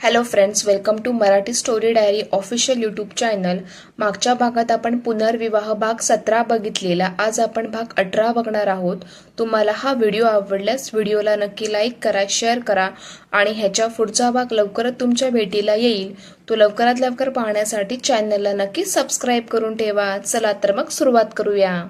Hello friends, welcome to Marathi story diary official YouTube channel. मागच्या भागात आपण पुनर्विवाह भाग 17 बघितलेला। आज आपण भाग 18 बघणार आहोत। तुम्हाला हा व्हिडिओ आवडल्यास व्हिडिओला नक्की लाईक करा, शेअर करा आणि ह्याच्या पुढचा भाग लवकरच तुमच्या भेटीला येईल। तो लवकरात लवकर पाहण्यासाठी चॅनलला नक्की सबस्क्राईब करून ठेवा। चला तर मग सुरुवात करूया।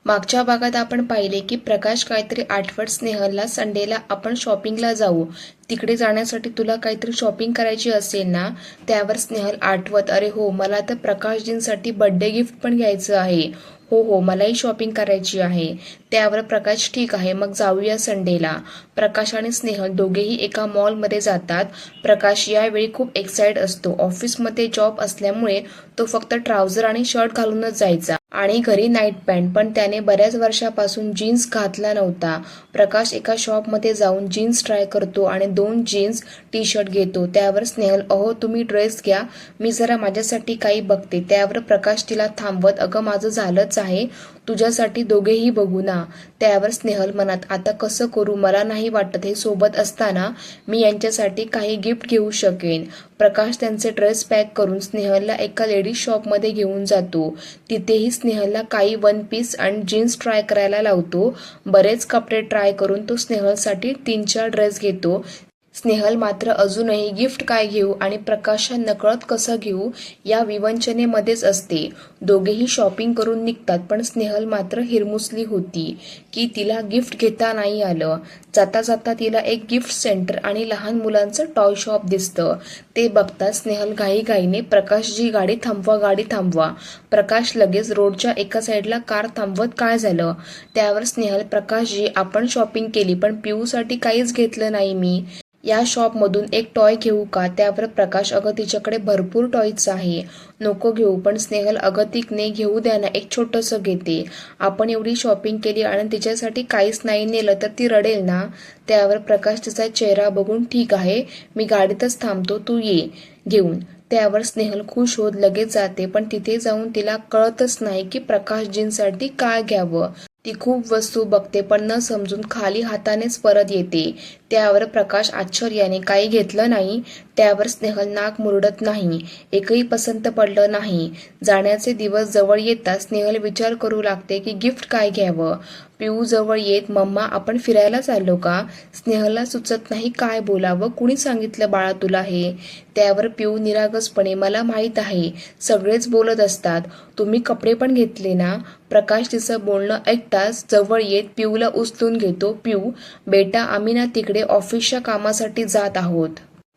मागच्या भागात आपण पाहिले की प्रकाश काहीतरी आठवत स्नेहलला संडेला आपण शॉपिंगला जाऊ, तिकडे जाण्यासाठी तुला काहीतरी शॉपिंग करायची असेल ना। त्यावर स्नेहल आठवत, अरे हो, मला तर प्रकाशजींसाठी बर्थडे गिफ्ट पण घ्यायचं आहे। हो हो, मलाही शॉपिंग करायची आहे। त्यावर प्रकाश, ठीक आहे मग जाऊया संडेला। प्रकाश आणि स्नेहल दोघेही एका मॉलमध्ये जातात। प्रकाश यावेळी खूप एक्साइट असतो। ऑफिसमध्ये जॉब असल्यामुळे तो फक्त ट्राउझर आणि शर्ट घालूनच जायचा आणि घरी नाईट पॅन्ट, पण त्याने बऱ्याच वर्षापासून जीन्स घातला नव्हता। प्रकाश एका शॉपमध्ये जाऊन जीन्स ट्राय करतो आणि 2 जीन्स टी शर्ट घेतो। त्यावर स्नेहल, अहो तुम्ही ड्रेस घ्या, मी जरा माझ्यासाठी काही बघते। त्यावर प्रकाश तिला थांबवत, अगं माझं झालंच आहे, तुझ्यासाठी दोघेही बघू ना। त्यावर स्नेहल मनात, आता कसं करू, मला नाही वाटत हे सोबत असताना मी यांच्यासाठी काही गिफ्ट घेऊ शकेन। प्रकाश त्यांचे ड्रेस पॅक करून स्नेहलला एका लेडीज शॉपमध्ये घेऊन जातो। तिथेही स्नेहलला काही वन पीस आणि जीन्स ट्राय करायला लावतो। बरेच कपडे ट्राय करून तो स्नेहलसाठी 3-4 ड्रेस घेतो। स्नेहल मात्र अजूनही गिफ्ट काय घेऊ आणि प्रकाशला नकळत कसं घेऊ या विवंचनेमध्येच असते। दोघेही शॉपिंग करून निघतात, पण स्नेहल मात्र हिरमुसली होती की तिला गिफ्ट घेता नाही आलं। जाता जाता तिला एक गिफ्ट सेंटर आणि लहान मुलांचं टॉय शॉप दिसतं। ते बघता स्नेहल घाईघाईने, प्रकाशजी गाडी थांबवा, गाडी थांबवा। प्रकाश लगेच रोडच्या एका साईडला कार थांबवत, काय झालं? त्यावर स्नेहल, प्रकाशजी आपण शॉपिंग केली, पण पिऊसाठी काहीच घेतलं नाही मी, या शॉपमधून एक टॉय घेऊ का? त्यावर प्रकाश, अगं तिच्याकडे भरपूर टॉयज आहे, नको घेऊ। पण स्नेहल, अगं तिकने घेऊ द्या ना, एक छोटंसं घेते, आपण एवढी शॉपिंग केली आणि तिच्यासाठी काहीच नाही नेलं तर ती रडेल ना। त्यावर प्रकाश तिचा चेहरा बघून, ठीक आहे मी गाडीतच थांबतो, तू ये घेऊन। त्यावर स्नेहल खुश होत लगेच जाते, पण तिथे जाऊन तिला कळतच नाही की प्रकाशजींसाठी काय घ्यावं। ती खूप वस्तू बघते पण न समजून खाली हातानेच परत येते। त्यावर प्रकाश आश्चर्याने, काही घेतलं नाही? त्यावर स्नेहल नाक मुरडत, नाही, एकही पसंत पडलं नाही। जाण्याचे दिवस जवळ येतात स्नेहल विचार करू लागते की गिफ्ट काय घ्यावं। पिऊ जवळ येत, मम्मा आपण फिरायला चाललो का? स्नेहलला सुचत नाही काय बोलावं, कुणी सांगितलं बाळा तुला हे? त्यावर पिऊ निरागसपणे, मला माहीत आहे, सगळेच बोलत असतात, तुम्ही कपडे पण घेतले ना? प्रकाश तिचं बोलणं ऐकताच जवळ येत पिऊला उचलून घेतो। पिऊ बेटा, आम्ही ना तिकडे ऑफिसच्या कामासाठी जात आहोत,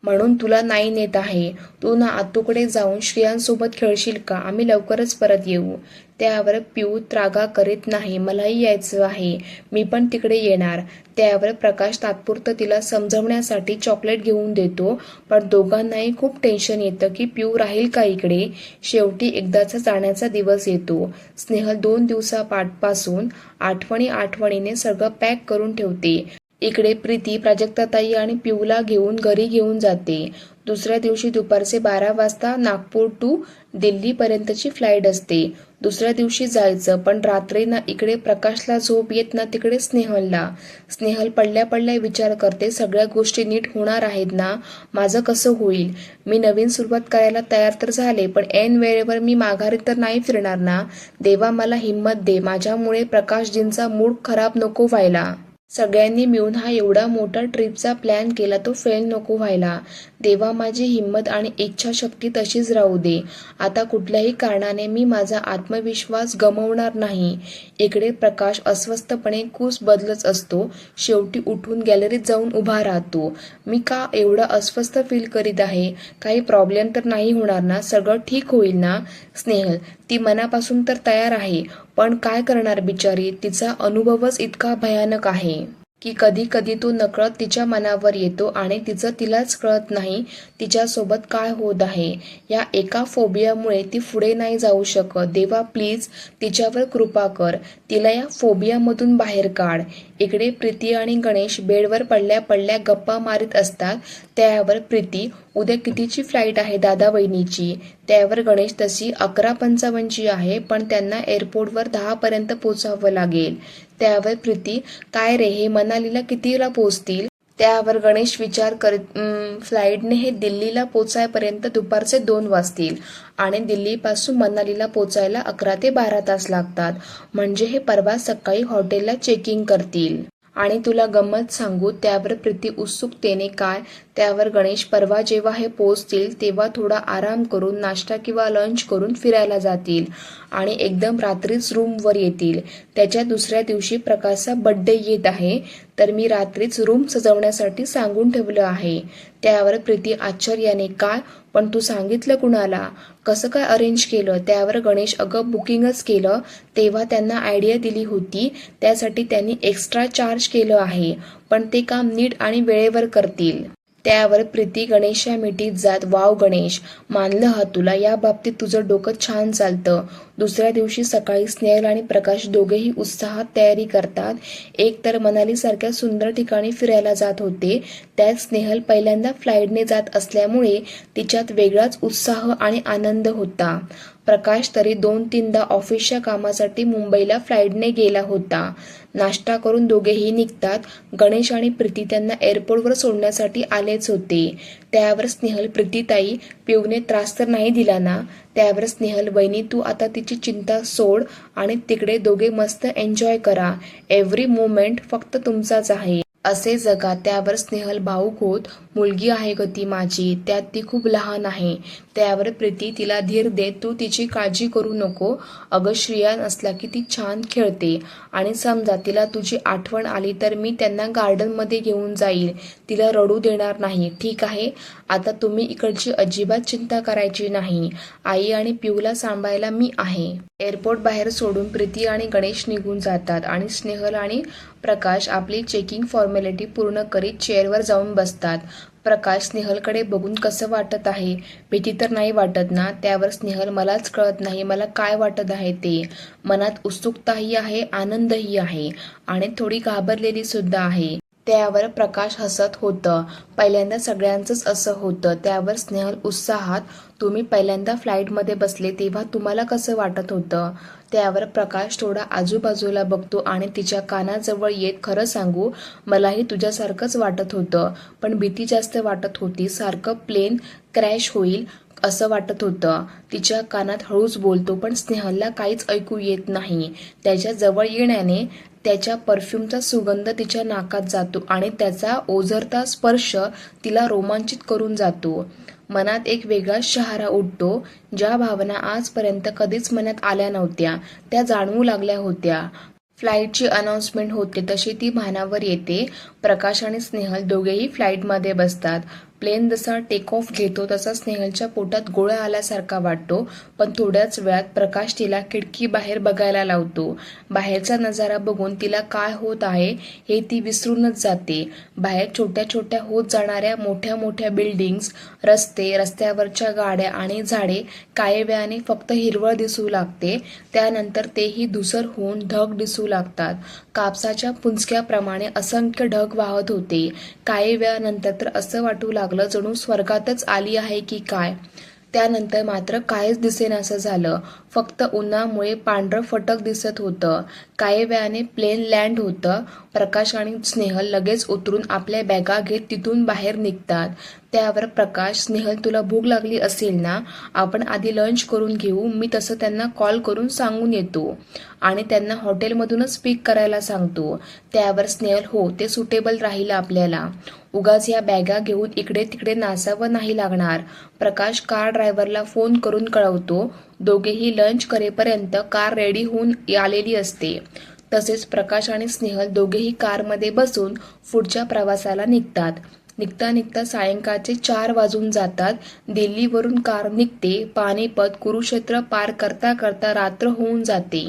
म्हणून तुला नाही नेत आहे, तू ना आतूकडे जाऊन श्रियांसोबत खेळशील का? आम्ही लवकरच परत येऊ। त्यावर पिऊ त्रागा करीत, नाही मलाही यायचं आहे, मी पण तिकडे येणार। त्यावर प्रकाश तात्पुरतं तिला समजवण्यासाठी चॉकलेट घेऊन देतो, पण दोघांनाही खूप टेन्शन येतं की पिऊ राहील का इकडे। शेवटी एकदाचा जाण्याचा दिवस येतो। स्नेहल 2 दिवसापासून आठवणीने सगळं पॅक करून ठेवते। इकडे प्रीती प्राजक्ताताई आणि पिऊला घेऊन घरी घेऊन जाते। दुसऱ्या दिवशी दुपारचे 12 वाजता नागपूर टू दिल्लीपर्यंतची फ्लाईट असते। दुसऱ्या दिवशी जायचं, पण रात्री ना इकडे प्रकाशला झोप येत ना तिकडे स्नेहलला। स्नेहल पडल्या पडल्या विचार करते, सगळ्या गोष्टी नीट होणार आहेत ना, माझं कसं होईल? मी नवीन सुरुवात करायला तयार तर झाले, पण ऐन वेळेवर मी माघारी तर नाही फिरणार ना। देवा मला हिंमत दे, माझ्यामुळे प्रकाशजींचा मूड खराब नको व्हायला। सगळ्यांनी मिळून हा एवढा मोठा ट्रिपचा प्लॅन केला, तो फेल नको व्हायला। देवा माझी हिंमत आणि इच्छाशक्ती तशीच राहू दे। आता कुठल्याही कारणाने मी माझा आत्मविश्वास गमावणार नाही। इकडे प्रकाश अस्वस्थपणे कूस बदलत असतो। शेवटी उठून गॅलरीत जाऊन उभा राहतो। मी का एवढं अस्वस्थ फील करीत आहे? काही प्रॉब्लेम तर नाही होणार ना? सगळं ठीक होईल ना? स्नेहल, ती मनापासून तर तयार आहे, पण काय करणार बिचारी, तिचा अनुभवच इतका भयानक आहे की कधी कधी तो नकळत तिच्या मनावर येतो आणि तिचं तिलाच कळत नाही तिच्यासोबत काय होत आहे। या एका फोबियामुळे ती पुढे नाही जाऊ शकत। देवा प्लीज तिच्यावर कृपा कर, तिला या फोबियामधून बाहेर काढ। इकडे प्रीती आणि गणेश बेडवर पडल्या पडल्या गप्पा मारीत असतात। त्यावर प्रीती, उद्या कितीची फ्लाईट आहे दादा वहिनीची? त्यावर गणेश, तशी 11:55 आहे, पण त्यांना एअरपोर्टवर 10 पर्यंत पोचावं लागेल। त्यावर प्रीती, काय रे हे मनालीला कितीला पोचतील? त्यावर गणेश विचार करत फ्लाईटने हे दिल्लीला पोचायपर्यंत दुपारचे 2 वाजतील आणि दिल्लीपासून मनालीला पोचायला 11 ते 12 तास लागतात. म्हणजे हे परवा सकाळी हॉटेलला चेकिंग करतील. आणि तुला गंमत सांगू, त्यावर प्रीती उत्सुकतेने काय, त्यावर गणेश परवा जेव्हा हे पोचतील तेव्हा थोडा आराम करून नाश्ता किंवा लंच करून फिरायला जातील आणि एकदम रात्रीच रूमवर येतील. त्याच्या दुसऱ्या दिवशी प्रकाशचा बर्थडे येत आहे, तर मी रात्रीच रूम सजवण्यासाठी सांगून ठेवलं आहे. त्यावर प्रीती आश्चर्याने, काय, पण तू सांगितलं कुणाला, कसं काय अरेंज केलं? त्यावर गणेश, अगं बुकिंगच केलं तेव्हा त्यांना आयडिया दिली होती, त्यासाठी त्यांनी एक्स्ट्रा चार्ज केलं आहे, पण ते काम नीट आणि वेळेवर करतील. त्यावर प्रीती गणेशच्या मिठीत जात, वाव गणेश, मानलं हा तुला, या बाबतीत तुझं डोकं छान चालतं. दुसऱ्या दिवशी सकाळी स्नेहल आणि प्रकाश दोघेही उत्साहात तयारी करतात. एक तर मनालीसारख्या सुंदर ठिकाणी फिरायला जात होते, त्यात स्नेहल पहिल्यांदा फ्लाईटने जात असल्यामुळे तिच्यात वेगळाच उत्साह आणि आनंद होता. प्रकाश तरी 2-3दा ऑफिसच्या कामासाठी मुंबईला फ्लाईटने गेला होता. नाश्ता करून दोघेही निघतात. गणेश आणि प्रीती त्यांना एअरपोर्टवर सोडण्यासाठी आलेच होते. त्यावर स्नेहल, प्रीतीताई, पिऊने त्रास तर नाही दिला ना? त्यावर स्नेहल, वहिनी तू आता तिची चिंता सोड आणि तिकडे दोघे मस्त एन्जॉय करा. एव्हरी मोमेंट फक्त तुमचाच आहे. असे जगा. त्यावर स्नेहल भावूक होत, मुलगी आहे ग ती माझी, त्यात ती खूप लहान आहे. त्यावर प्रीती तिला धीर देत, तू तिची काळजी करू नको. अगं श्रियान असला की ती छान खेळते आणि समजा तिला तुझी आठवण आली तर मी त्यांना गार्डनमध्ये घेऊन जाईल. तिला रडू देणार नाही, ठीक आहे? आता तुम्ही इकडची अजिबात चिंता करायची नाही. आई आणि पिऊला सांभाळायला मी आहे. एअरपोर्ट बाहेर सोडून प्रीती आणि गणेश निघून जातात आणि स्नेहल आणि प्रकाश आपली चेकिंग फॉर्मॅलिटी पूर्ण करीत चेअरवर जाऊन बसतात. प्रकाश स्नेहलकडे बघून, कसं वाटत आहे? भीती तर नाही वाटत ना? त्यावर स्नेहल, मलाच कळत नाही मला काय वाटत आहे ते. मनात उत्सुकताही आहे, आनंदही आहे आणि थोडी घाबरलेली सुद्धा आहे. त्यावर प्रकाश हसत होतं. पहिल्यांदा सगळ्यांचंच असं होतं. त्यावर स्नेहल उत्साहात, तुम्ही पहिल्यांदा फ्लाईटमध्ये बसले तेव्हा तुम्हाला कसं वाटत होतं? त्यावर प्रकाश थोडा आजूबाजूला बघतो आणि तिच्या कानाजवळ येत, खरं सांगू, मलाही तुझ्यासारखंच वाटत होतं, पण भीती जास्त वाटत होती. सारखं प्लेन क्रॅश होईल असं वाटत होतं. तिच्या कानात हळूच बोलतो, पण स्नेहलला काहीच ऐकू येत नाही. त्याच्या जवळ येण्याने त्याच्या परफ्यूमचा सुगंध तिच्या नाकात जातो आणि त्याचा ओझरता स्पर्श तिला रोमांचित करून जातो. मनात एक वेगळाच शहारा उठतो. ज्या भावना आजपर्यंत कधीच मनात आल्या नव्हत्या त्या जाणवू लागल्या होत्या. फ्लाईटची अनाउन्समेंट होते तशी ती भानावर येते. प्रकाश आणि स्नेहल दोघेही फ्लाईटमध्ये बसतात. प्लेन जसा टेक ऑफ घेतो तसा स्नेहलच्या पोटात गोळा आल्यासारखा वाटतो, पण थोड्याच वेळात प्रकाश तिला खिडकी बाहेर बघायला लावतो. बाहेरचा नजारा बघून तिला काय होत आहे हे ती विसरूनच जाते. बाहेर छोट्या छोट्या होत जाणाऱ्या मोठ्या मोठ्या बिल्डिंग्स, रस्ते, रस्त्यावरच्या गाड्या आणि झाडे, काही वेळाने फक्त हिरवळ दिसू लागते. त्यानंतर तेही धुसर होऊन ढग दिसू लागतात. कापसाच्या पुंजक्याप्रमाणे असंख्य ढग वाहत होते. काही वेळानंतर तर असं वाटू लागलं जणू स्वर्गातच आली आहे की काय. त्यानंतर मात्र काहीच दिसेनासं झालं. फक्त उन्हामुळे पांढरं फटक दिसत होतं. काही वेळाने प्लेन लँड होतं. प्रकाश आणि स्नेहल लगेच उतरून आपल्या बॅगा घेत तिथून बाहेर निघतात. त्यावर प्रकाश, स्नेहल तुला भूक लागली असेल ना? आपण आधी लंच करून घेऊ. मी तसं त्यांना कॉल करून सांगून येतो आणि त्यांना हॉटेलमधूनच पिक करायला सांगतो. त्यावर स्नेहल, हो ते सुटेबल राहील आपल्याला. उगाच या बॅगा घेऊन इकडे तिकडे नासावं नाही लागणार. प्रकाश कार ड्रायव्हरला फोन करून कळवतो. दोघेही लंच करेपर्यंत कार रेडी होऊन आलेली असते. तसेच प्रकाश आणि स्नेहल दोघेही कारमध्ये बसून पुढच्या प्रवासाला निघतात. निघता निघता सायंकाळचे 4 वाजून जातात. दिल्लीवरून कार निघते. पानिपत, कुरुक्षेत्र पार करता करता रात्र होऊन जाते.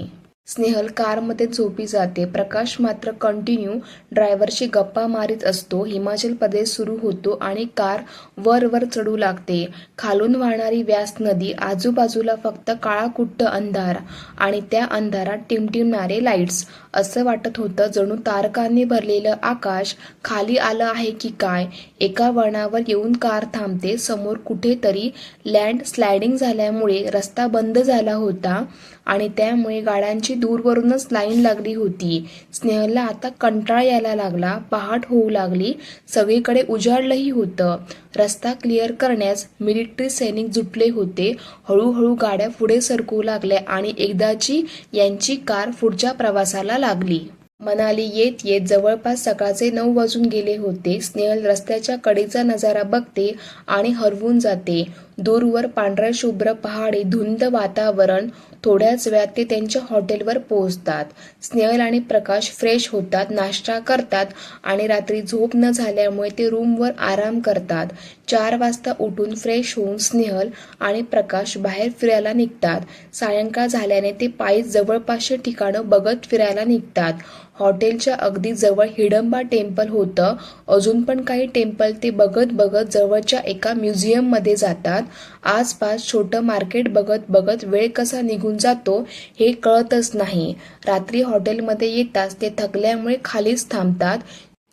स्नेहल कारमध्ये झोपी जाते. प्रकाश मात्र कंटिन्यू ड्रायव्हरशी गप्पा मारीत असतो. हिमाचल प्रदेश सुरू होतो आणि कार वर वर चढू लागते. खालून वाहणारी व्यास नदी, आजूबाजूला फक्त काळाकुट्ट अंधार आणि त्या अंधारात टिमटिमणारे लाईट्स. असं वाटत होतं जणू तारकांनी भरलेलं आकाश खाली आलं आहे की काय. एका वळणावर येऊन कार थांबते. समोर कुठेतरी लँड स्लायडिंग झाल्यामुळे रस्ता बंद झाला होता आणि त्यामुळे गाड्यांची लोकांची दूरवरूनच लाईन लागली होती. स्नेहलला आता कंटाळा यायला लागला. पहाट होऊ लागली. सगळीकडे उजाडलंही होतं. रस्ता क्लिअर करण्यास मिलिटरी सैनिक जुटले होते. हळूहळू गाड्या पुढे सरकू लागल्या आणि एकदाची यांची कार पुढच्या प्रवासाला लागली. मनाली येत येत जवळपास सकाळचे 9 वाजून गेले होते. स्नेहल रस्त्याच्या कडेचा नजारा बघते आणि हरवून जाते. दूरवर पांढऱ्या शुभ्र पहाडी, धुंद वातावरण. थोड्याच वेळात ते त्यांच्या हॉटेलवर पोहोचतात. स्नेहल आणि प्रकाश फ्रेश होतात, नाश्ता करतात आणि रात्री झोप न झाल्यामुळे ते रूमवर आराम करतात. 4 वाजता उठून फ्रेश होऊन स्नेहल आणि प्रकाश बाहेर फिरायला निघतात. सायंकाळ झाल्याने ते पायी जवळपासचे ठिकाणं बघत फिरायला निघतात. हॉटेलच्या अगदी जवळ हिडंबा टेम्पल होतं. अजून पण काही टेम्पल ते बघत बघत जवळच्या एका म्युझियममध्ये जातात. आसपास छोटं मार्केट बघत बघत वेळ कसा निघून जातो हे कळतच नाही. रात्री हॉटेलमध्ये येताच ते थकल्यामुळे खालीच थांबतात.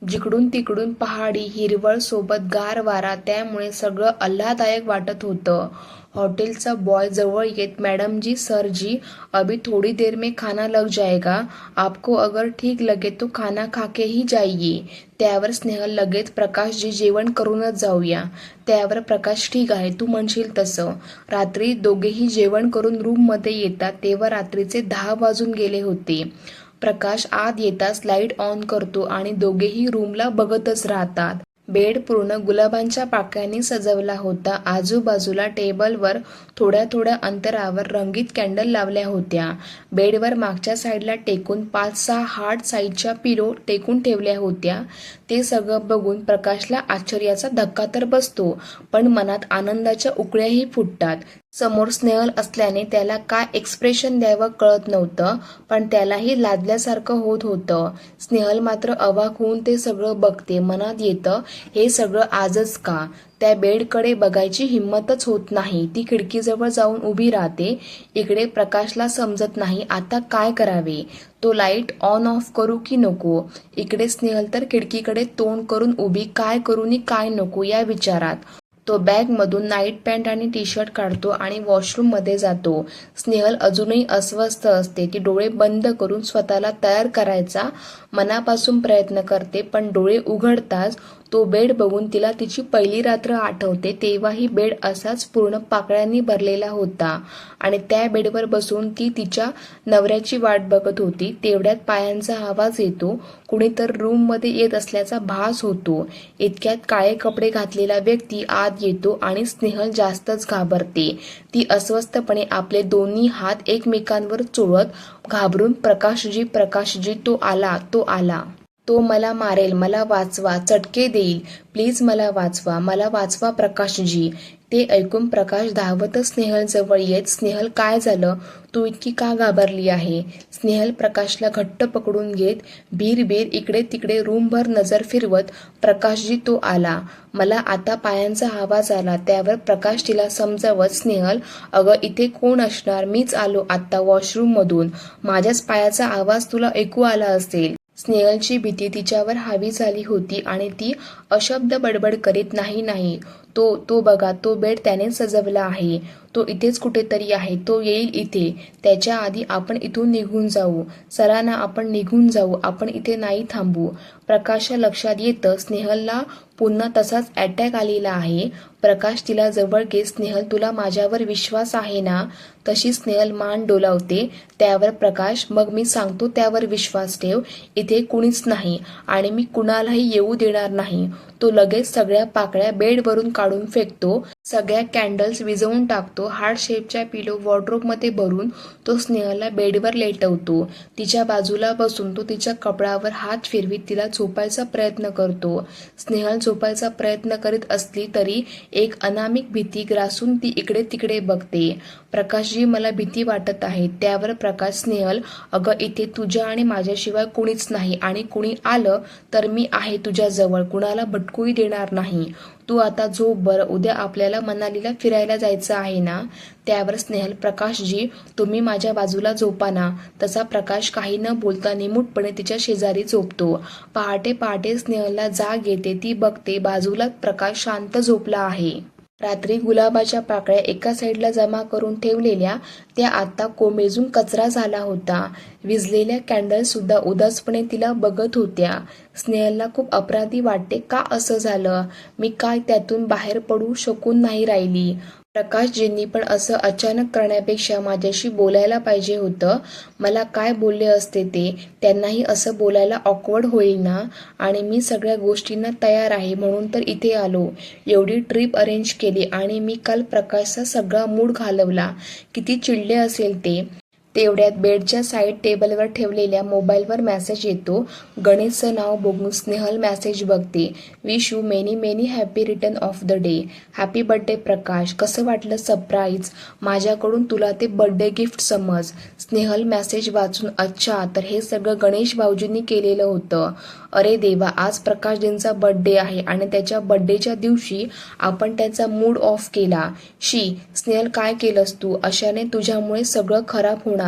जिकडून तिकडून पहाडी, हिरवळ सोबत गार वारा, त्यामुळे सगळं आल्हाददायक वाटत होतं. हॉटेलचा बॉय जवळ येत, मॅडम जी, सर जी, अभी थोड़ी देर में खाना लग जाएगा. आपको अगर ठीक लगे तो खाना खाके ही जाइए. त्यावर स्नेहल लगेच, प्रकाशजी, जेवण करूनच जाऊया. त्यावर प्रकाश, ठीक आहे, तू म्हणशील तसं. रात्री दोघेही जेवण करून रूममध्ये येतात तेव्हा रात्रीचे 10 वाजून गेले होते. प्रकाश आत येताच लाईट ऑन करतो आणि दोघेही रूमला बघतच राहतात. बेड पूर्ण गुलाबांच्या पाकळ्यांनी सजवला होता. आजूबाजूला टेबलवर थोड्या थोड्या अंतरावर रंगीत कॅन्डल लावल्या होत्या. बेडवर मागच्या साईडला टेकून 5-6 हार्ड साईजच्या पिलो टेकून ठेवल्या होत्या. ते सगळं बघून प्रकाशला आश्चर्याचा धक्का तर बसतो, पण मनात आनंदाच्या उकळ्याही फुटतात. समोर स्नेहल असल्याने त्याला काय एक्सप्रेशन द्यावं कळत नव्हतं, पण त्यालाही लाजल्यासारखं होत होतं. स्नेहल मात्र अवाक होऊन ते सगळं बघते. मनात येतं, हे सगळं आजच का? त्या बेडकडे बघायची हिंमतच होत नाही. ती खिडकीजवळ जाऊन उभी राहते. इकडे प्रकाशला समजत नाही आता काय करावे. तो लाईट ऑन ऑफ करू की नको? इकडे स्नेहल तर खिडकीकडे तोंड करून उभी, काय करू नि काय नको या विचारात. तो बॅगमधून नाईट पॅन्ट आणि टी शर्ट काढतो आणि वॉशरूममध्ये जातो. स्नेहल अजूनही अस्वस्थ असते. ती डोळे बंद करून स्वतःला तयार करायचा मनापासून प्रयत्न करते, पण डोळे उघडताच तो बेड बघून तिला तिची पहिली रात्र आठवते. तेव्हाही बेड असाच पूर्ण पाकळ्यांनी भरलेला होता आणि त्या बेडवर बसून ती तिच्या नवऱ्याची वाट बघत होती. तेवढ्यात पायांचा आवाज येतो. कुणीतर रूममध्ये येत असल्याचा भास होतो. इतक्यात काळे कपडे घातलेला व्यक्ती आत येतो आणि स्नेहल जास्तच घाबरते. ती अस्वस्थपणे आपले दोन्ही हात एकमेकांवर चोळत घाबरून, प्रकाशजी, प्रकाशजी, तो आला, तो आला. तो मला मारेल, मला वाचवा, चटके देईल, प्लीज मला वाचवा, मला वाचवा प्रकाशजी. ते ऐकून प्रकाश धावतच स्नेहल जवळ येत, स्नेहल, काय झालं? तू इतकी का घाबरली आहे? स्नेहल प्रकाशला घट्ट पकडून घेत भीर इकडे तिकडे रूमभर नजर फिरवत, प्रकाशजी, तो आला. मला आता पायांचा आवाज आला. त्यावर प्रकाश तिला समजावत, स्नेहल, अगं इथे कोण असणार? मीच आलो आत्ता वॉशरूममधून. माझ्याच पायाचा आवाज तुला ऐकू आला असेल. स्नेहलची भीती तिच्यावर हावी झाली होती आणि ती अशब्द बडबड करीत, नाही नाही, तो बघा, तो बेड त्याने सजवला आहे. तो इथेच कुठेतरी आहे. तो येईल इथे. त्याच्या आधी आपण इथून निघून जाऊ. चला ना, आपण निघून जाऊ. आपण इथे नाही थांबू. प्रकाशच्या लक्षात येतं स्नेहलला पुन्हा तसाच अटॅक आलेला आहे. प्रकाश तिला जवळ घेत, स्नेहल, तुला माझ्यावर विश्वास आहे ना? तशी स्नेहल मान डोलावते. त्यावर प्रकाश, मग मी सांगतो त्यावर विश्वास ठेव. इथे कुणीच नाही आणि मी कुणालाही येऊ देणार नाही. तो लगेच सगळ्या पाकळ्या बेडवरून काढून फेकतो. सगळ्या कॅन्डल्स विझवून टाकतो. हार्ट शेपच्या पिलो वॉर्डरोबमध्ये भरून तो स्नेहलला बेडवर लेटवतो. तिच्या बाजूला बसून तो तिच्या कपड्यावर हात फिरवीत तिला झोपायचा प्रयत्न करतो. स्नेहल झोपायचा प्रयत्न करीत असली तरी एक अनामिक भीती ग्रासून ती इकडे तिकडे बघते. प्रकाशजी, मला भीती वाटत आहे. त्यावर प्रकाश, स्नेहल, अगं इथे तुझ्या आणि माझ्याशिवाय कुणीच नाही आणि कुणी आलं तर मी आहे तुझ्याजवळ, कुणाला भटकूही देणार नाही. तू आता झोप बरं. उद्या आपल्याला मनालीला फिरायला जायचं आहे ना? त्यावर स्नेहल, प्रकाशजी, तुम्ही माझ्या बाजूला झोपा ना. तसा प्रकाश काही न बोलता निमूटपणे तिच्या शेजारी झोपतो. पहाटे पहाटे स्नेहलला जाग येते. ती बघते बाजूलाच प्रकाश शांत झोपला आहे. रात्री गुलाबाच्या पाकळ्या एका साईडला जमा करून ठेवलेल्या त्या आता कोमेजून कचरा झाला होता. विझलेल्या कॅन्डल्स सुद्धा उदासपणे तिला बघत होत्या. स्नेहलला खूप अपराधी वाटते. का असं झालं? मी काय त्यातून बाहेर पडू शकून नाही राहिली? प्रकाशजींनी पण असं अचानक करण्यापेक्षा माझ्याशी बोलायला पाहिजे होतं. मला काय बोलले असते ते, त्यांनाही असं बोलायला ऑकवर्ड होईल ना. आणि मी सगळ्या गोष्टींना तयार आहे म्हणून तर इथे आलो. एवढी ट्रिप अरेंज केली आणि मी काल प्रकाशचा सगळा मूड घालवला. किती चिडले असेल ते. तेवढ्यात बेडच्या साईड टेबलवर ठेवलेल्या मोबाईलवर मेसेज येतो. गणेशचं नाव बघून स्नेहल मेसेज बघते. Wish you many many happy return of the day. Happy birthday Prakash. कसं वाटलं सरप्राईज? माझ्याकडून तुला ते बर्थडे गिफ्ट समज. स्नेहल मेसेज वाचून अच्छा, तर हे सगळं गणेश भाऊजींनी केलेलं होतं. अरे देवा, आज प्रकाशजींचा बर्थडे आहे आणि त्याच्या बर्थडेच्या दिवशी आपण त्याचा मूड ऑफ केला. शी स्नेहल, काय केलंस तू? अशाने तुझ्यामुळे सगळं खराब होणार.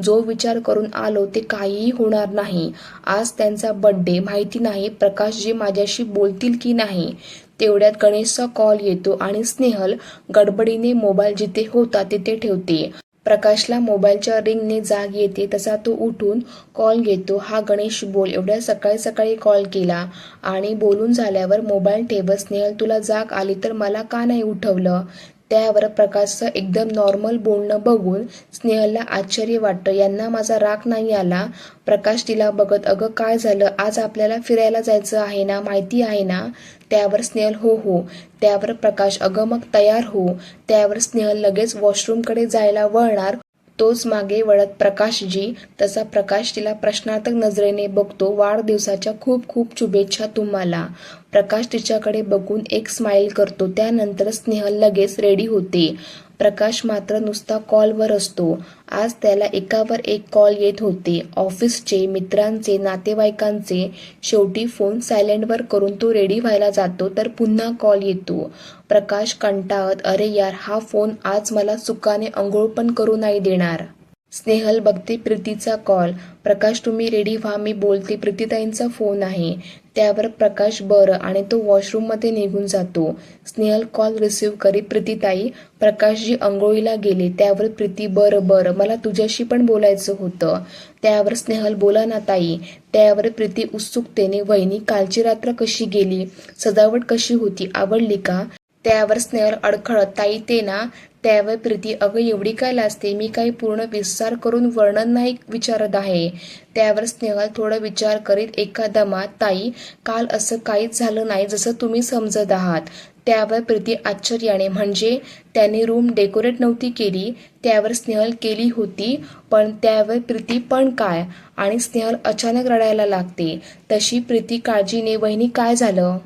जो विचार करून आलो ते काहीही होणार नाही. आज त्यांचा बर्थडे, माहिती नाही प्रकाशजी माझ्याशी बोलतील की नाही. तेवढ्यात गणेशचा कॉल येतो आणि स्नेहल गडबडीने मोबाईल जिथे होता तिथे ठेवते. प्रकाशला मोबाईलच्या रिंगने जाग येते तसा तो उठून कॉल घेतो. हा गणेश बोल. एवढ्या सकाळी सकाळी कॉल केला? आणि बोलून झाल्यावर मोबाईल ठेवत स्नेहल, तुला जाग आली तर मला का नाही उठवलं? त्यावर प्रकाशचं एकदम नॉर्मल बोलणं बघून स्नेहलला आश्चर्य वाटतं. यांना माझा राग नाही आला? प्रकाश तिला बघत, अगं काय झालं? आज आपल्याला फिरायला जायचं आहे ना, माहिती आहे ना? त्यावर स्नेहल, हो हो. त्यावर प्रकाश, अगं मग तयार हो. त्यावर स्नेहल लगेच वॉशरूमकडे जायला वळणार. तोच मागे वळत, प्रकाशजी. तसा प्रकाश तिला प्रश्नार्थक नजरेने बघतो. वाढदिवसाच्या खूप खूप शुभेच्छा तुम्हाला. प्रकाश तिच्याकडे बघून एक स्माईल करतो. त्यानंतर स्नेहल लगेच रेडी होते. प्रकाश मात्र नुसता कॉलवर असतो. आज त्याला एकावर एक कॉल येत होते. ऑफिसचे, मित्रांचे, नातेवाईकांचे. शेवटी फोन सायलेंटवर करून तो रेडी व्हायला जातो तर पुन्हा कॉल येतो. प्रकाश कंटाळत, अरे यार, हा फोन आज मला सुखाने अंघोळ पण करू नाही देणार. स्नेहल बघते प्रीतीचा कॉल. प्रकाश तुम्ही रेडी व्हा, मी बोलते, प्रीतीताईंचा फोन आहे. त्यावर प्रकाश बरं आणि तो वॉशरूममध्ये निघून जातो. स्नेहल कॉल रिसीव्ह करीत, प्रीतीताई, प्रकाशजी अंघोळीला गेले. त्यावर प्रीती, बरं बरं, मला तुझ्याशी पण बोलायचं होतं. त्यावर स्नेहल, बोला ना ताई. त्यावर प्रीती उत्सुकतेने, वहिनी कालची रात्र कशी गेली? सजावट कशी होती? आवडली का? त्यावर स्नेहल अडखळत, ताई ते ना. त्यावर प्रीती, अगं एवढी काय लाजते? मी काही पूर्ण विस्तार करून वर्णन नाही विचारत आहे. त्यावर स्नेहल थोडं विचार करीत एका दमात, ताई काल असं काहीच झालं नाही जसं तुम्ही समजत आहात. त्यावर प्रीती आश्चर्याने, म्हणजे त्याने रूम डेकोरेट नव्हती केली? त्यावर स्नेहल, केली होती. पण त्यावर प्रीती, पण काय? आणि स्नेहल अचानक रडायला लागते. तशी प्रीती काळजीने, वहिनी काय झालं?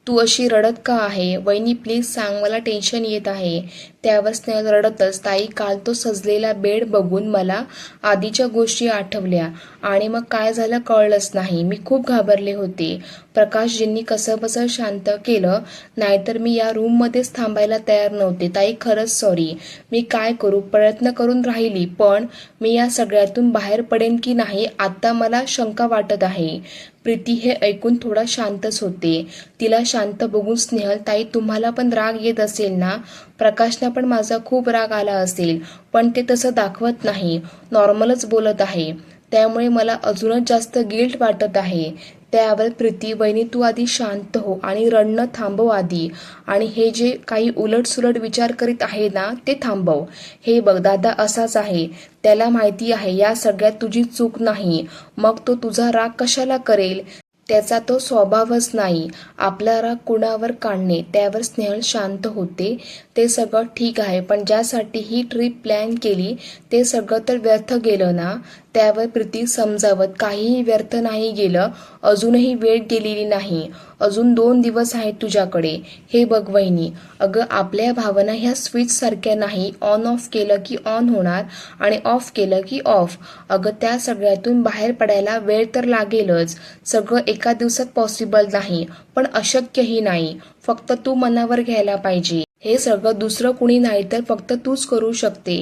तू अशी रडत का आहे? वहिनी प्लीज सांग, मला टेन्शन येत आहे. त्यावर स्नेहल रडतच, ताई काल तो सजलेला बेड बघून मला आधीच्या गोष्टी आठवल्या आणि मग काय झालं कळलंच नाही. मी खूप घाबरले होते. प्रकाशजींनी कसंबसं शांत केलं, नाहीतर मी या रूममध्येच थांबायला तयार नव्हते. ताई खरंच सॉरी. मी काय करू? प्रयत्न करून राहिली, पण मी या सगळ्यातून बाहेर पडेन की नाही आता मला शंका वाटत आहे. प्रीती हे ऐकून थोडा शांतच होते. तिला शांत बघून स्नेहल, ताई तुम्हाला पण राग येत असेल ना? प्रकाशला पण माझा खूप राग आला असेल, पण ते तसं दाखवत नाही, नॉर्मलच बोलत आहे. त्यामुळे मला अजूनच जास्त गिल्ट वाटत आहे. त्यावर प्रीती, वहिनी तू आधी शांत हो आणि रडणं थांबव आधी. आणि हे जे काही उलटसुलट विचार करीत आहे ना ते थांबव. हे बघ दादा असाच आहे. त्याला माहिती आहे या सगळ्यात तुझी चूक नाही. मग तो तुझा राग कशाला करेल? त्याचा तो स्वभावच नाही आपला राग कुणावर काढणे. त्यावर स्नेहल शांत होते. ते सगळं ठीक आहे, पण ज्यासाठी ही ट्रिप प्लॅन केली ते सगळं तर व्यर्थ गेलं ना? त्यावर प्रीती समजावत, काहीही व्यर्थ नाही गेलं. अजूनही वेळ गेलेली नाही. अजून 2 दिवस आहेत तुझ्याकडे. हे बघ वहिनी, अगं आपल्या भावना ह्या स्विच सारख्या नाही. ऑन ऑफ केलं की ऑन होणार आणि ऑफ केलं की ऑफ. अगं त्या सगळ्यातून बाहेर पडायला वेळ तर लागेलच. सगळं एका दिवसात पॉसिबल नाही, पण अशक्यही नाही. फक्त तू मनावर घ्यायला पाहिजे. हे सगळं दुसरं कुणी नाही तर फक्त तूच करू शकते.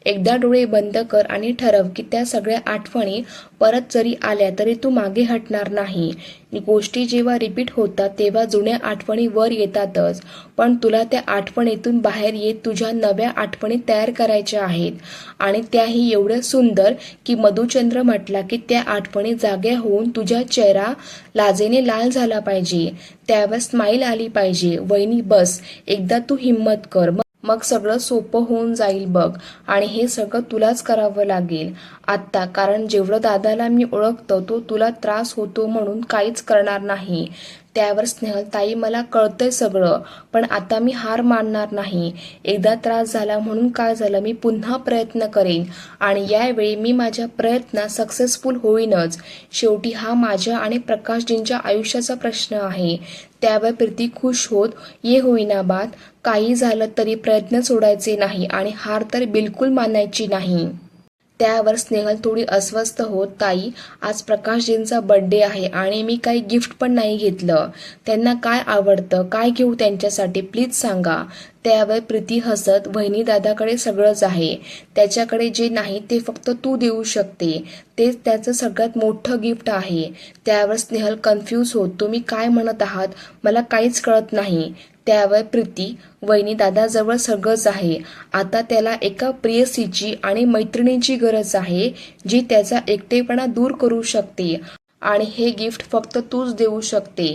एकदा डोळे बंद कर आणि ठरव की त्या सगळ्या आठवणी परत जरी आल्या तरी तू मागे हटणार नाही. गोष्टी जेव्हा रिपीट होतात तेव्हा जुन्या आठवणी वर येतातच, पण तुला त्या आठवणीतून बाहेर येत तुझ्या नव्या आठवणी तयार करायच्या आहेत. आणि त्याही एवढ्या सुंदर की मधुचंद्र म्हटला की त्या आठवणी जाग्या होऊन तुझा चेहरा लाजेने लाल झाला पाहिजे, त्यावर स्माईल आली पाहिजे. वहिनी बस, एकदा तू हिम्मत कर, मग सगळं सोपं होऊन जाईल बघ. आणि हे सगळं तुलाच करावं लागेल आत्ता, कारण जेवढं दादाला मी ओळखतो तो तुला त्रास होतो म्हणून काहीच करणार नाही. त्यावर स्नेहल, ताई मला कळतंय सगळं, पण आता मी हार मानणार नाही. एकदा त्रास झाला म्हणून काय झालं, मी पुन्हा प्रयत्न करेन आणि यावेळी मी माझ्या प्रयत्नात सक्सेसफुल होईनच. शेवटी हा माझ्या आणि प्रकाशजींच्या आयुष्याचा प्रश्न आहे. त्यावर प्रीती खुश होत, ये होईना बात, काही झालं तरी प्रयत्न सोडायचे नाही आणि हार तर बिलकुल मानायची नाही. त्यावर स्नेहल थोडी अस्वस्थ होत, ताई आज प्रकाशजींचा बर्थडे आहे आणि मी काही गिफ्ट पण नाही घेतलं. त्यांना काय आवडतं, काय घेऊ त्यांच्यासाठी, प्लीज सांगा. त्यावर प्रीती हसत, वहिनी दादाकडे सगळंच आहे, त्याच्याकडे जे नाही ते फक्त तू देऊ शकते, तेच त्याचं सगळ्यात मोठं गिफ्ट आहे. त्यावर स्नेहल कन्फ्यूज होत, तुम्ही काय म्हणत आहात, मला काहीच कळत नाही. त्यावर प्रीती, वहिनी दादाजवळ सगळंच आहे, आता त्याला एका प्रेयसीची आणि मैत्रिणीची गरज आहे जी त्याचा एकटेपणा दूर करू शकते आणि हे गिफ्ट फक्त तूच देऊ शकते.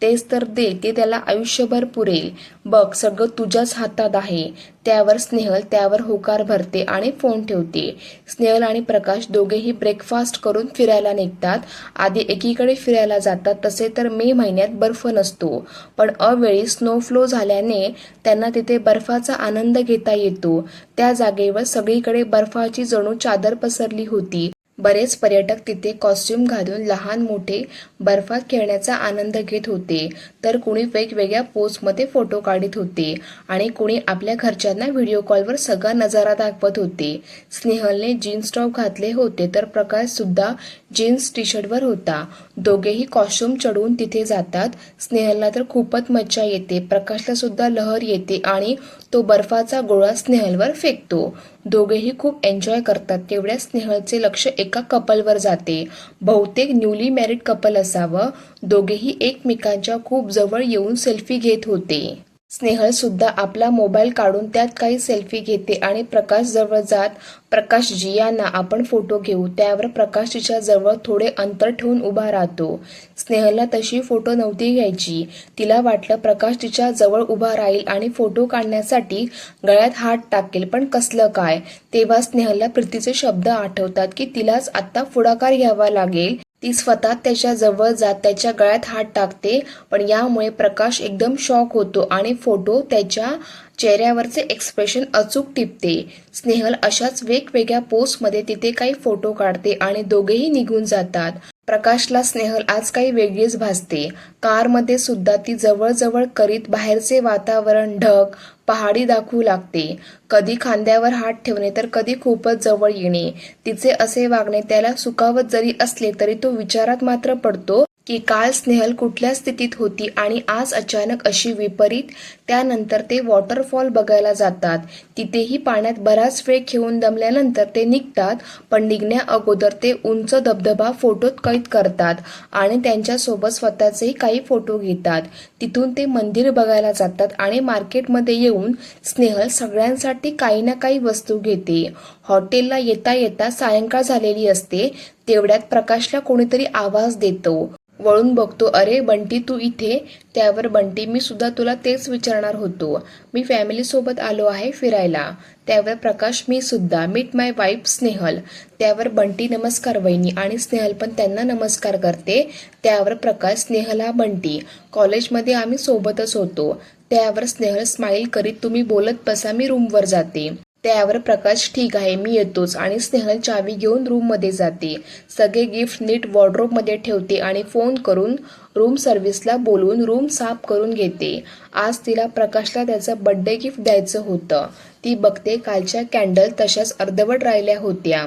तेच तर दे, ते त्याला आयुष्यभर पुरेल. बघ सगळं तुझ्याच हातात आहे. त्यावर स्नेहल त्यावर होकार भरते आणि फोन ठेवते. स्नेहल आणि प्रकाश दोघेही ब्रेकफास्ट करून फिरायला निघतात. आधी एकीकडे फिरायला जातात, तसे तर मे महिन्यात बर्फ नसतो, पण अवेळी स्नोफ्लो झाल्याने त्यांना तिथे बर्फाचा आनंद घेता येतो. त्या जागेवर सगळीकडे बर्फाची जणू चादर पसरली होती. बरेच पर्यटक तिथे कॉस्ट्युम घालून लहान मोठे बर्फात खेळण्याचा आनंद घेत होते, तर कोणी वेगवेगळ्या पोजमध्ये फोटो काढत होते आणि कोणी आपल्या घरच्यांना व्हिडिओ कॉलवर सगळा नजारा दाखवत होते. स्नेहलने जीन्स टॉप घातले होते तर प्रकाश सुद्धा जीन्स टी शर्टवर होता. दोघेही कॉस्ट्युम चढवून तिथे जातात. स्नेहलला तर खूपच मज्जा येते, प्रकाशला सुद्धा लहर येते आणि तो बर्फाचा गोळा स्नेहलवर फेकतो. दोघेही खूप एन्जॉय करतात. तेवढ्या स्नेहलचे लक्ष एका कपलवर जाते. बहुतेक न्यूली मॅरिड कपल असावं. दोघेही एकमेकांच्या खूप जवळ येऊन सेल्फी घेत होते. स्नेहल सुद्धा आपला मोबाईल काढून त्यात काही सेल्फी घेते आणि प्रकाश जवळ जात, प्रकाशजी यांना आपण फोटो घेऊ. त्यावर प्रकाश तिच्या जवळ थोडे अंतर ठेवून उभा राहतो. स्नेहलला तशी फोटो नव्हती घ्यायची. तिला वाटलं प्रकाश तिच्या जवळ उभा राहील आणि फोटो काढण्यासाठी गळ्यात हात टाकेल, पण कसलं काय. तेव्हा स्नेहलला प्रीतीचे शब्द आठवतात की तिलाच आता पुढाकार घ्यावा लागेल. ती स्वतः त्याच्या जवळ जात त्याच्या गळ्यात हात टाकते, पण यामुळे प्रकाश एकदम शॉक होतो आणि फोटो त्याच्या चेहऱ्यावरचे एक्सप्रेशन अचूक टिपते. स्नेहल अशाच वेगवेगळ्या पोजमध्ये तिथे काही फोटो काढते आणि दोघेही निघून जातात. प्रकाशला स्नेहल आज काही वेगळीच भासते. कारमध्ये सुद्धा ती जवळ करीत बाहेरचे वातावरण, ढग, पहाडी दाखवू लागते. कधी खांद्यावर हात ठेवणे तर कधी खूपच जवळ येणे. तिचे असे वागणे त्याला सुखावत जरी असले तरी तो विचारात मात्र पडतो की काल स्नेहल कुठल्या स्थितीत होती आणि आज अचानक अशी विपरीत. त्यानंतर ते वॉटरफॉल बघायला जातात. तिथेही पाण्यात बराच वेळ खेळून दमल्यानंतर ते निघतात, पण निघण्या अगोदर ते उंच धबधबा फोटोत कैद करतात आणि त्यांच्यासोबत स्वतःचेही काही फोटो घेतात. तिथून ते मंदिर बघायला जातात आणि मार्केटमध्ये येऊन स्नेहल सगळ्यांसाठी काही ना काही वस्तू घेते. हॉटेलला येता येता सायंकाळ झालेली असते. तेवढ्यात प्रकाशला कोणीतरी आवाज देतो. वळून बघतो, अरे बंटी तू इथे. त्यावर बंटी, मी सुद्धा तुला तेच विचारणार होतो, मी फॅमिलीसोबत आलो आहे फिरायला. त्यावर प्रकाश, मी सुद्धा, मीट माय वाईफ स्नेहल. त्यावर बंटी, नमस्कार वहिनी, आणि स्नेहल पण त्यांना नमस्कार करते. त्यावर प्रकाश, स्नेहल बंटी, कॉलेजमध्ये आम्ही सोबतच होतो. त्यावर स्नेहल स्माईल करीत, तुम्ही बोलत बसा, मी रूमवर जाते. त्यावर प्रकाश, ठीक आहे मी येतोच, आणि स्नेहल चावी घेऊन रूममध्ये जाते. सगळे गिफ्ट नीट वॉर्डरोबमध्ये ठेवते आणि फोन करून रूम सर्व्हिसला बोलवून रूम साफ करून घेते. आज तिला प्रकाशला त्याचं बर्थडे गिफ्ट द्यायचं होतं. ती बघते कालच्या कॅन्डल तशाच अर्धवट राहिल्या होत्या.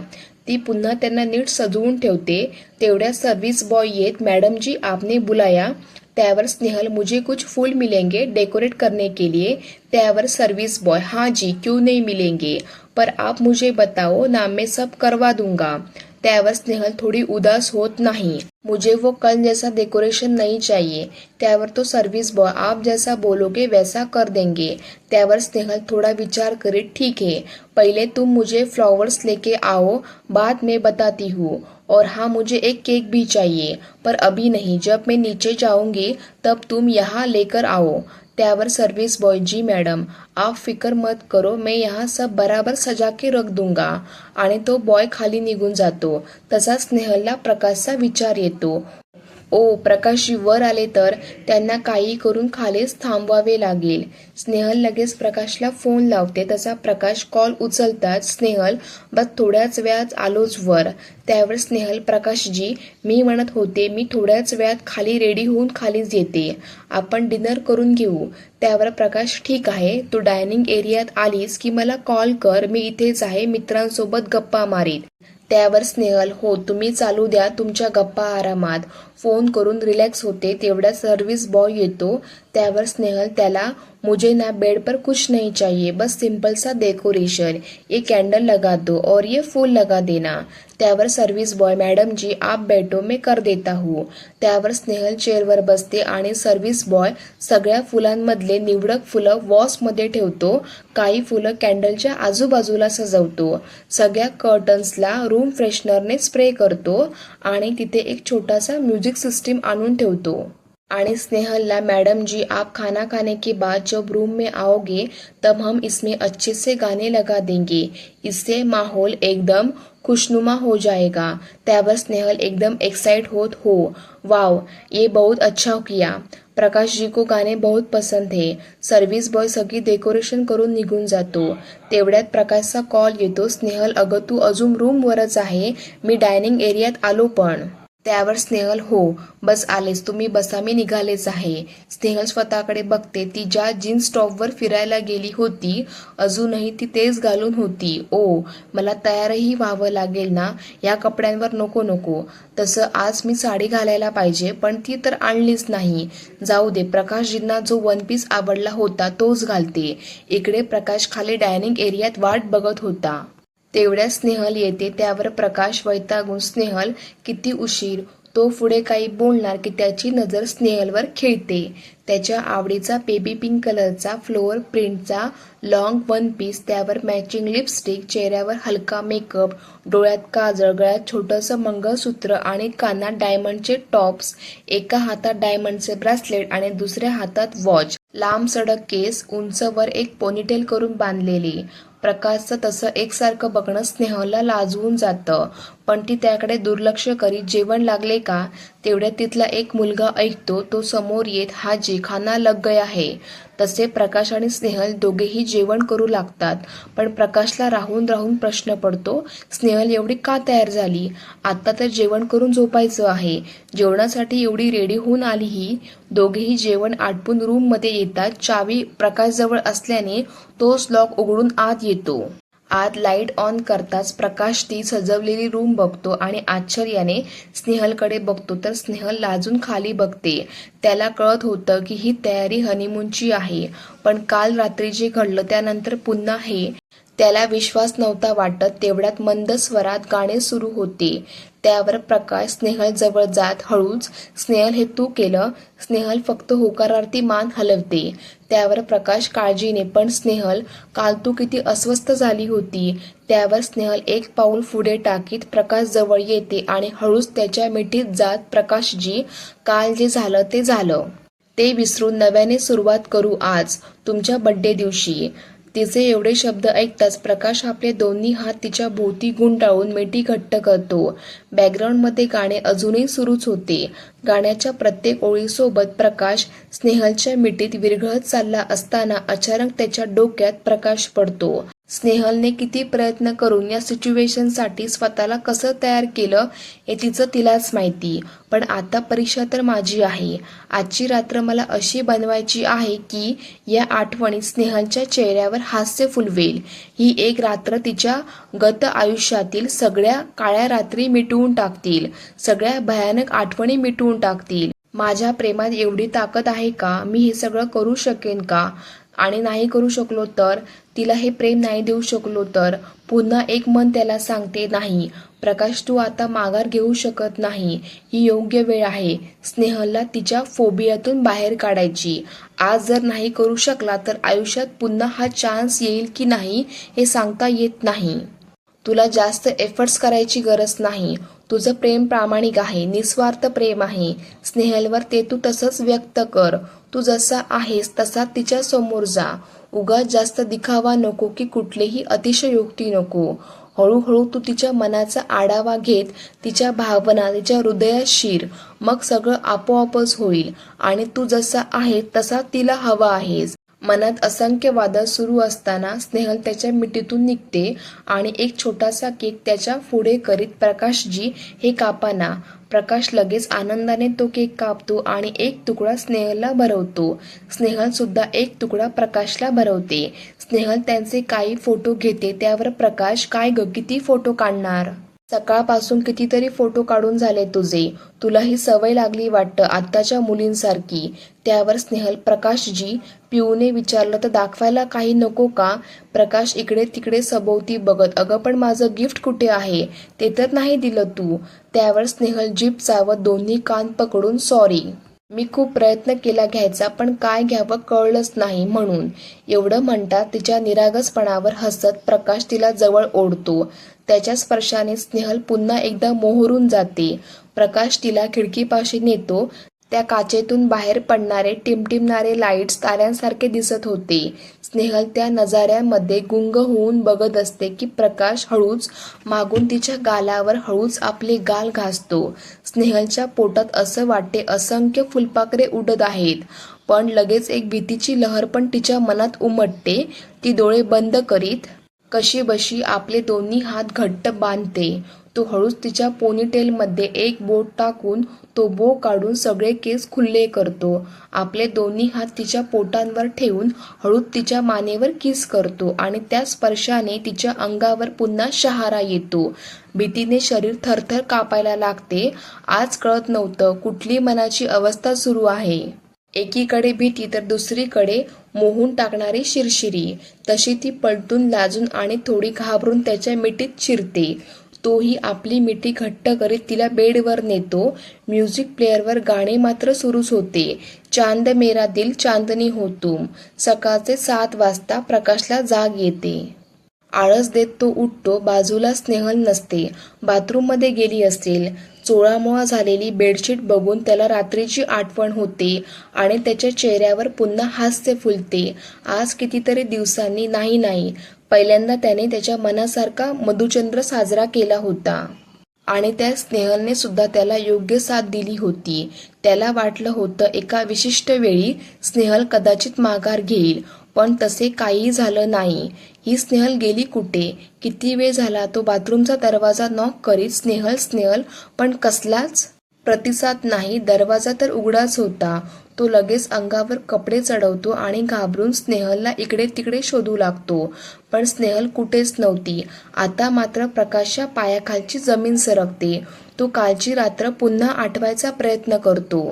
ती पुन्हा त्यांना नीट सजवून ठेवते. तेवढ्या सर्व्हिस बॉय येत, मॅडम जी आपने बुलाया. त्यावर स्नेहल, मुझे कुछ फूल मिलेंगे डेकोरेट करने के लिए. त्यावर सर्विस बॉय, हाँ जी क्यों नहीं मिलेंगे, पर आप मुझे बताओ ना, मैं सब करवा दूंगा. त्यावर स्नेहल थोडी उदास होत, नाही मुझे वो कल जैसा डेकोरेशन नहीं चाहिए। त्यावर तो सर्व्हिस बॉय आप जैसा बोलोगे वैसा कर देंगे। त्यावर स्नेहल थोड़ा विचार करीत ठीक है, पहले तुम मुझे फ्लावर्स लेके आओ, बाद में बताती हूँ। और हाँ, मुझे एक केक भी चाहिए, पर अभी नहीं, जब मैं नीचे जाऊंगी तब तुम यहाँ लेकर आओ। त्यावर सर्व्हिस बॉय जी मॅडम, आप फिकर मत करो, मैं यहाँ सब बराबर सजा के रख दूंगा। आणि तो बॉय खाली निघून जातो। तसा स्नेहलला प्रकाशचा विचार येतो, ओ प्रकाशजी वर आले तर त्यांना काही करून खालीच थांबवावे लागेल। स्नेहल लगेच प्रकाशला फोन लावते, तसा प्रकाश कॉल उचलताच स्नेहल बस थोड्याच वेळात आलोच वर। त्यावर स्नेहल, प्रकाशजी मी म्हणत होते मी थोड्याच वेळात खाली रेडी होऊन खालीच येते, आपण डिनर करून घेऊ। त्यावर प्रकाश, ठीक आहे, तू डायनिंग एरियात आलीस की मला कॉल कर, मी इथेच आहे, मित्रांसोबत गप्पा मारीत। त्यावर स्नेहल, हो तुम्ही चालू द्या तुमच्या गप्पा आरामात, फोन करून रिलॅक्स होते। तेवढ्यात सर्व्हिस बॉय येतो। त्यावर स्नेहल त्याला, मुझे ना बेड पर कुछ नहीं चाहिए, बस सिंपल सा डेकोरेशन, ये कैंडल लगा दो और ये फूल लगा देना। त्यावर सर्व्हिस बॉय, मॅडम जी आप बैठो मैं कर देता हूँ। त्यावर स्नेहल चेअरवर बसते आणि सर्व्हिस बॉय सगळ्या फुलांमधले निवडक फुलं वॉसमध्ये ठेवतो, काही फुलं कॅन्डलच्या आजूबाजूला सजवतो, सगळ्या कर्टन्सला रूम फ्रेशनरने स्प्रे करतो आणि तिथे एक छोटासा म्युझिक सिस्टम आणून ठेवतो। आणि स्नेहलला, मैडम जी आप खाना खाने के बाद जब रूम में आओगे तब हम इसमें अच्छे से गाने लगा देंगे, इससे माहौल एकदम खुशनुमा हो जाएगा। त्यावर स्नेहल एकदम एक्साइट होत, हो वाव, ये बहुत अच्छा किया, प्रकाश जी को गाने बहुत पसंद है। सर्व्हिस बॉय सगळी डेकोरेशन करून निघून जातो। तेवढ्यात प्रकाशचा कॉल येतो, स्नेहल अगं तू अजून रूमवरच आहे, मी डायनिंग एरियात आलो पण। त्यावर स्नेहल, हो बस आलेच, तुम्ही बसा मी निघालेच आहे। स्नेहल स्वतःकडे बघते, ती ज्या जीन्स टॉपवर फिरायला गेली होती अजूनही ती तेच घालून होती। ओ मला तयारही व्हावं लागेल ना, या कपड्यांवर नको नको, तसं आज मी साडी घालायला पाहिजे, पण ती तर आणलीच नाही। जाऊ दे, प्रकाशजींना जो वन पीस आवडला होता तोच घालते। इकडे प्रकाश खाली डायनिंग एरियात वाट बघत होता। तेवढ्यात स्नेहल येते। त्यावर प्रकाश वैतागून, स्नेहल किती उशीर, तो पुढे काही बोलणार की त्याची नजर स्नेहलवर खिळते। त्याच्या आवडीचा बेबी पिंक कलरचा फ्लोअर प्रिंटचा लॉंग वन पीस, त्यावर मॅचिंग लिपस्टिक, चेहऱ्यावर हलका मेकअप, डोळ्यात काजळ, गळ्यात छोटंसं मंगळसूत्र आणि कानात डायमंडचे टॉप्स, एका हातात डायमंडचे ब्रेसलेट आणि दुसऱ्या हातात वॉच, लांब सडक केस, उंचवर एक पोनीटेल करून बांधलेली। प्रकाशचं तसं एकसारखं बघणं स्नेहलला लाजवून जातं, पण ती त्याकडे दुर्लक्ष करीत, जेवण लागले का। तेवढ्यात तिथला एक मुलगा ऐकतो, तो समोर येत, हाजी खाना लग गया है। तसे प्रकाश आणि स्नेहल दोघेही जेवण करू लागतात, पण प्रकाशला राहून राहून प्रश्न पडतो, स्नेहल एवढी का तयार झाली, आता तर जेवण करून झोपायचं आहे, जेवणासाठी एवढी रेडी होऊन आली ही। दोघेही जेवण आटपून रूममध्ये येतात। चावी प्रकाशजवळ असल्याने तोच लॉक उघडून आत येतो। आत लाईट ऑन करताच प्रकाश ती सजवलेली रूम बघतो आणि आश्चर्याने स्नेहलकडे बघतो, तर स्नेहल लाजून खाली बघते। त्याला कळत होतं की ही तयारी हनीमूनची आहे, पण काल रात्री जे घडलं त्यानंतर पुन्हा हे त्याला विश्वास नव्हता वाटत। तेवढ्यात मंद स्वरात गाणे सुरू होते। त्यावर प्रकाश स्नेहल जवळ जात हळूच, स्नेहल हे तू केलं। स्नेहल फक्त होकारार्थी मान हलवते। त्यावर प्रकाश काळजीने, पण स्नेहल काल तू किती अस्वस्थ झाली होती। त्यावर स्नेहल एक पाऊल पुढे टाकीत प्रकाश जवळ येते आणि हळूच त्याच्या मिठीत जात, प्रकाशजी काल जे झालं ते झालं, ते विसरून नव्याने सुरुवात करू आज, तुमच्या बर्थडे दिवशी। तिचे एवढे शब्द ऐकताच प्रकाश आपले दोन्ही हात तिच्या भोवती गुंडाळून मिठी घट्ट करतो। बॅकग्राऊंडमध्ये गाणे अजूनही सुरूच होते। गाण्याच्या प्रत्येक ओळीसोबत प्रकाश स्नेहलच्या मिठीत विरघळत चालला असताना अचानक त्याच्या डोक्यात प्रकाश पडतो। स्नेहलने किती प्रयत्न करून या सिच्युएशनसाठी स्वतःला कसं तयार केलं हे तिचं तिलाच माहिती, पण आता परीक्षा तर माझी आहे। आजची रात्र मला अशी बनवायची आहे की या आठवणी स्नेहलच्या चेहऱ्यावर हास्य फुलवेल। ही एक रात्र तिच्या गत आयुष्यातील सगळ्या काळ्या रात्री मिटवून टाकतील, सगळ्या भयानक आठवणी मिटवून टाकतील। माझ्या प्रेमात एवढी ताकद आहे का, मी हे सगळं करू शकेन का, आणि नाही करू शकलो तर। तिला हे प्रेम नाही देऊ शकलो तर पुन्हा एक मन त्याला सांगते, नाही प्रकाश, तू आता माघार घेऊ शकत नाही. ही योग्य वेळ आहे स्नेहलला तिच्या फोबियातून बाहेर काढायची. आज जर नाही करू शकला तर आयुष्यात पुन्हा हा चान्स येईल की नाही हे सांगता येत नाही. तुला जास्त एफर्ट्स करायची गरज नाही. तुझं प्रेम प्रामाणिक आहे, निस्वार्थ प्रेम आहे स्नेहलवर. ते तू तसंच व्यक्त कर. तू जसा आहेस तसा तिच्या समोर जा. उगाच जास्त दिखावा नको की कुठलीही अतिशयोक्ती नको. हळूहळू तू तिच्या मनाचा आढावा घेत तिच्या भावना तिच्या हृदयात शिर. मग सगळं आपोआपच होईल आणि तू जसा आहे तसा तिला हवा आहेस. मनात असंख्य वादळ सुरू असताना स्नेहल त्याच्या मिठीतून निघते आणि एक छोटासा केक त्याच्या पुढे करीत, प्रकाशजी हे कापा ना. प्रकाश लगेच आनंदाने तो केक कापतो आणि एक तुकडा स्नेहलला भरवतो. स्नेहल सुद्धा एक तुकडा प्रकाशला भरवते. स्नेहल त्यांचे काही फोटो घेते. त्यावर प्रकाश, काय ग, किती फोटो काढणार? सकाळपासून कितीतरी फोटो काढून झाले तुझे. तुला ही सवय लागली वाटतं आत्ताच्या मुलींसारखी. त्यावर स्नेहल, प्रकाशजी, पिऊने विचारलं तर दाखवायला काही नको का? प्रकाश इकडे तिकडे सभोवती बघत, अगं पण माझं गिफ्ट कुठे आहे? ते तर नाही दिलं तू. त्यावर स्नेहल जीभ चावत दोन्ही कान पकडून, सॉरी, मी खूप प्रयत्न केला घ्यायचा पण काय घ्यावं कळलंच नाही म्हणून. एवढं म्हणतात तिच्या निरागसपणावर हसत प्रकाश तिला जवळ ओढतो. त्याच्या स्पर्शाने स्नेहल पुन्हा एकदा मोहरून जाते. प्रकाश तिला खिडकीपाशी नेतो. त्या काचेतून बाहेर पडणारे टिमटिमणारे लाईट्स ताऱ्यांसारखे दिसत होते. स्नेहल त्या नजाऱ्यामध्ये गुंग होऊन बघत असते की प्रकाश हळूच मागून तिच्या गालावर हळूच आपले गाल घासतो. स्नेहलच्या पोटात असं वाटते असंख्य फुलपाखरे उडत आहेत. पण लगेच एक भीतीची लहर पण तिच्या मनात उमटते. ती डोळे बंद करीत कशीबशी आपले दोन्ही हात घट्ट बांधते. तो हळूच तिच्या पोनीटेलमध्ये एक बोट टाकून तो बो काढून सगळे केस खुल्ले करतो. आपले दोन्ही हात तिच्या पोटांवर ठेवून हळूच तिच्या मानेवर किस करतो आणि त्या स्पर्शाने तिच्या अंगावर पुन्हा शहारा येतो. भीतीने शरीर थरथर कापायला लागते. आज कळत नव्हतं कुठली मनाची अवस्था सुरू आहे. एकीकडे भीती तर दुसरीकडे मोहून टाकणारी शिरशिरी. तशी ती पलटून, लाजून आणि थोडी घाबरून त्याच्या मिठीत शिरते. तोही आपली मिठी घट्ट करीत तिला बेडवर नेतो. म्युझिक प्लेअरवर गाणे मात्र सुरूच होते. चांद मेरा दिल चांदनी हो तुम. सकाळचे 7 वाजता प्रकाशला जाग येते. आळस देत तो उठतो. बाजूला स्नेहल नसते. बाथरूममध्ये गेली असेल. चोळामोळा झालेली बेडशीट बघून त्याला रात्रीची आठवण होते आणि त्याच्या चेहऱ्यावर पुन्हा हास्य फुलते. आज कितीतरी दिवसांनी, नाही, पहिल्यांदा त्याने त्याच्या मनासारखा मधुचंद्र साजरा केला होता. आणि त्या स्नेहलने सुद्धा त्याला योग्य साथ दिली होती. त्याला वाटलं होतं एका विशिष्ट वेळी स्नेहल कदाचित माघार घेईल, पण तसे काही झालं नाही. ही स्नेहल गेली कुठे? किती वेळ झाला तो बाथरूमचा दरवाजा नॉक करीत, स्नेहल, पण कसलाच प्रतिसाद नाही. दरवाजा तर उघडाच होता. तो लगेच अंगावर कपडे चढवतो आणि घाबरून स्नेहलला इकडे तिकडे शोधू लागतो. पण स्नेहल कुठेच नव्हती. आता मात्र प्रकाशच्या पायाखालची जमीन सरकते. तो कालची रात्र पुन्हा आठवायचा प्रयत्न करतो.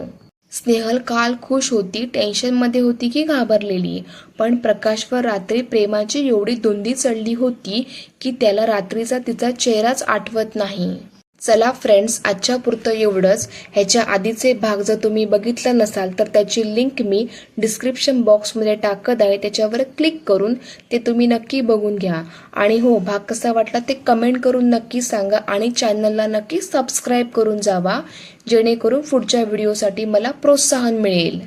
स्नेहल काल खुश होती, टेन्शनमध्ये होती की घाबरलेली? पण प्रकाशवर रात्री प्रेमाची एवढी धुंदी चढली होती की त्याला रात्रीचा तिचा चेहराच आठवत नाही. चला फ्रेंड्स, आजच्या पुरतं एवढंच. ह्याच्या आधीचे भाग जर तुम्ही बघितला नसाल तर त्याची लिंक मी डिस्क्रिप्शन बॉक्समध्ये टाकत आहे. त्याच्यावर क्लिक करून ते तुम्ही नक्की बघून घ्या. आणि हो, भाग कसा वाटला ते कमेंट करून नक्की सांगा आणि चॅनलला नक्की सबस्क्राईब करून जावा, जेणेकरून पुढच्या व्हिडिओसाठी मला प्रोत्साहन मिळेल.